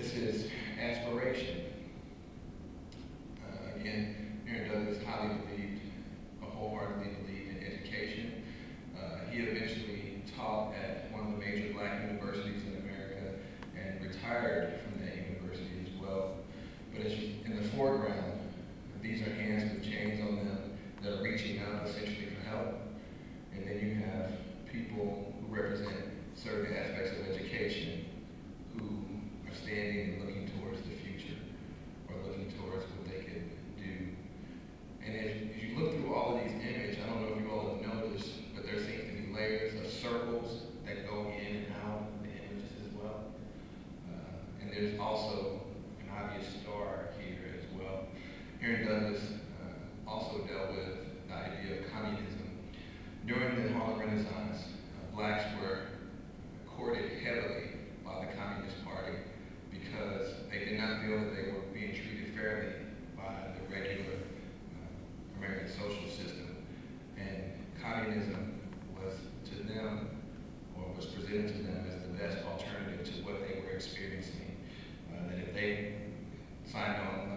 is his aspiration. Again, Aaron Douglas highly believed, wholeheartedly believed in education. He eventually taught at one of the major black universities in America and retired from that university as well. But as you, in the foreground, these are hands with chains on them that are reaching out essentially for help. And then you have people who represent certain aspects of education who are standing and looking towards the future or looking towards what they could do. And as you look through all of these images, I don't know if you all have noticed, but there seems to be layers of circles that go in and out of the images as well. And there's also an obvious star here as well. Aaron Douglas also dealt with the idea of communism. During the Harlem Renaissance, blacks were courted heavily by the Communist Party because they did not feel that they were being treated fairly by the regular American social system. And communism was to them, or was presented to them as the best alternative to what they were experiencing. That if they signed on